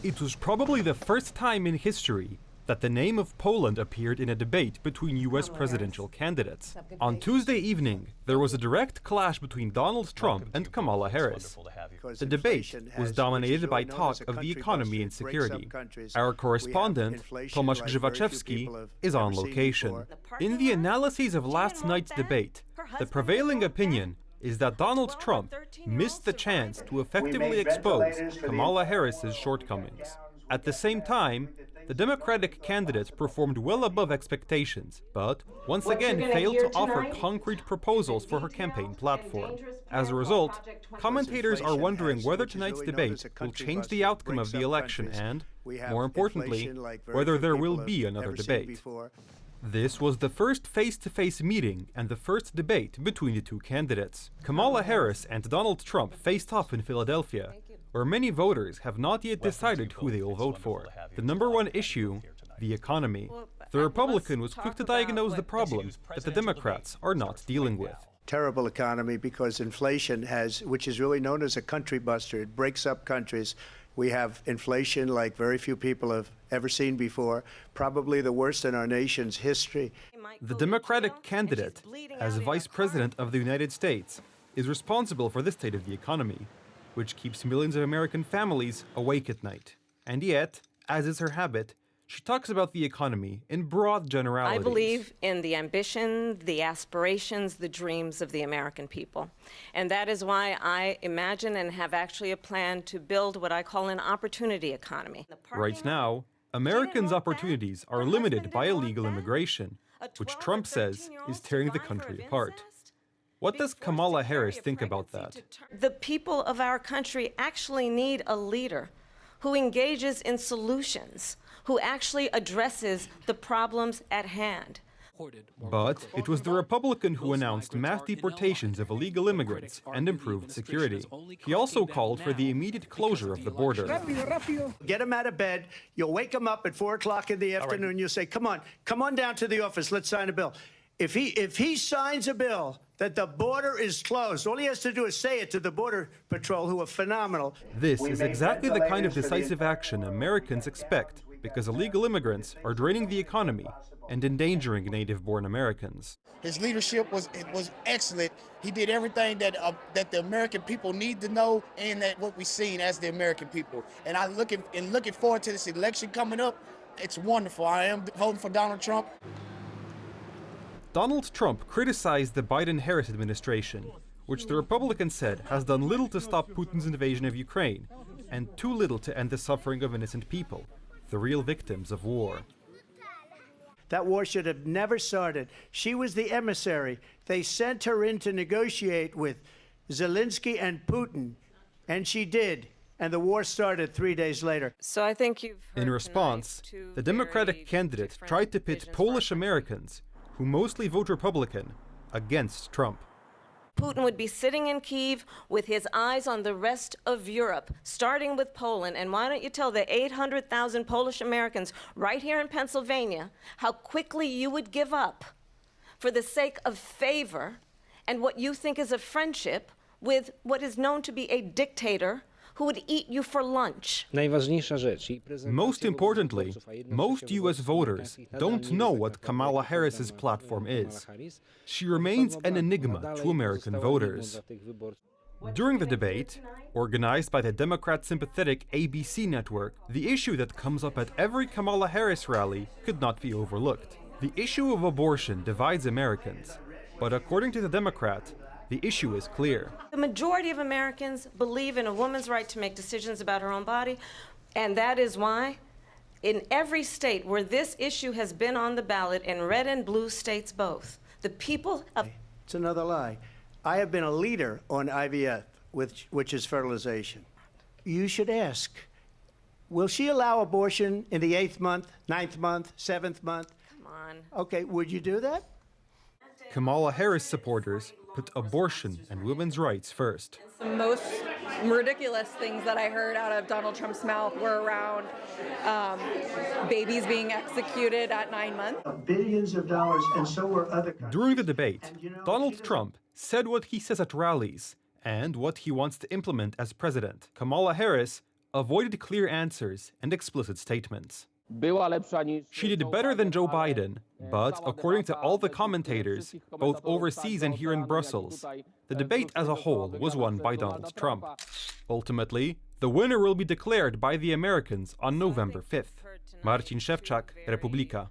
It was probably the first time in history that the name of Poland appeared in a debate between US presidential candidates. On Tuesday evening, there was a direct clash between Donald Trump and Kamala Harris. The debate was dominated by talk of the economy and security. Our correspondent, Tomasz Grzywaczewski, is on location. In the analyses of last night's debate, the prevailing opinion is that Donald Trump missed the chance to effectively expose Kamala Harris's shortcomings. At the same time, the Democratic candidate performed well above expectations, but once again failed to offer concrete proposals for her campaign platform. As a result, commentators are wondering whether tonight's debate will change the outcome of the election and, more importantly, whether there will be another debate. This was the first face-to-face meeting and the first debate between the two candidates. Kamala Harris and Donald Trump faced off in Philadelphia, where many voters have not yet decided who they will vote for. The number one issue, the economy. The Republican was quick to diagnose the problem that the Democrats are not dealing with. Terrible economy because inflation which is really known as a country buster. It breaks up countries. We have inflation like very few people have ever seen before, probably the worst in our nation's history. The Democratic candidate, as Vice President of the United States, is responsible for the state of the economy, which keeps millions of American families awake at night. And yet, as is her habit, she talks about the economy in broad generalities. I believe in the ambition, the aspirations, the dreams of the American people. And that is why I imagine and have actually a plan to build what I call an opportunity economy. Right now, Americans' opportunities are limited by illegal immigration, which Trump says is tearing the country apart. What does Kamala Harris think about that? The people of our country actually need a leader who engages in solutions, who actually addresses the problems at hand. But it was the Republican who announced mass deportations of illegal immigrants and improved security. He also called for the immediate closure of the border. Get him out of bed. You'll wake him up at 4 o'clock in the afternoon. You'll say, come on down to the office. Let's sign a bill. If he signs a bill that the border is closed, all he has to do is say it to the Border Patrol, who are phenomenal. This is exactly the kind of decisive action Americans expect, because illegal immigrants are draining the economy and endangering native-born Americans. His leadership was excellent. He did everything that the American people need to know, and that what we've seen as the American people. And I'm looking forward to this election coming up. It's wonderful. I am voting for Donald Trump. Donald Trump criticized the Biden-Harris administration, which the Republicans said has done little to stop Putin's invasion of Ukraine, and too little to end the suffering of innocent people, the real victims of war. That war should have never started. She was the emissary. They sent her in to negotiate with Zelensky and Putin, and she did. And the war started 3 days later. So I think you've heard In response, the Democratic candidate tried to pit Polish Americans, who mostly vote Republican, against Trump. Putin would be sitting in Kyiv with his eyes on the rest of Europe, starting with Poland. And why don't you tell the 800,000 Polish Americans right here in Pennsylvania how quickly you would give up for the sake of favor and what you think is a friendship with what is known to be a dictator who would eat you for lunch. Most importantly, most U.S. voters don't know what Kamala Harris's platform is. She remains an enigma to American voters. During the debate, organized by the Democrat-sympathetic ABC network, the issue that comes up at every Kamala Harris rally could not be overlooked. The issue of abortion divides Americans, but according to the Democrat, the issue is clear. The majority of Americans believe in a woman's right to make decisions about her own body, and that is why in every state where this issue has been on the ballot, in red and blue states both, the people of... It's another lie. I have been a leader on IVF, which is fertilization. You should ask, will she allow abortion in the 8th month, 9th month, 7th month? Come on. Okay, would you do that? Kamala Harris supporters put abortion and women's rights first. The most ridiculous things that I heard out of Donald Trump's mouth were around babies being executed at 9 months. Billions of dollars, and so were other countries. During the debate, Donald Trump said what he says at rallies and what he wants to implement as president. Kamala Harris avoided clear answers and explicit statements. She did better than Joe Biden, but according to all the commentators, both overseas and here in Brussels, the debate as a whole was won by Donald Trump. Ultimately, the winner will be declared by the Americans on November 5th. Marcin Szewczak, Republika.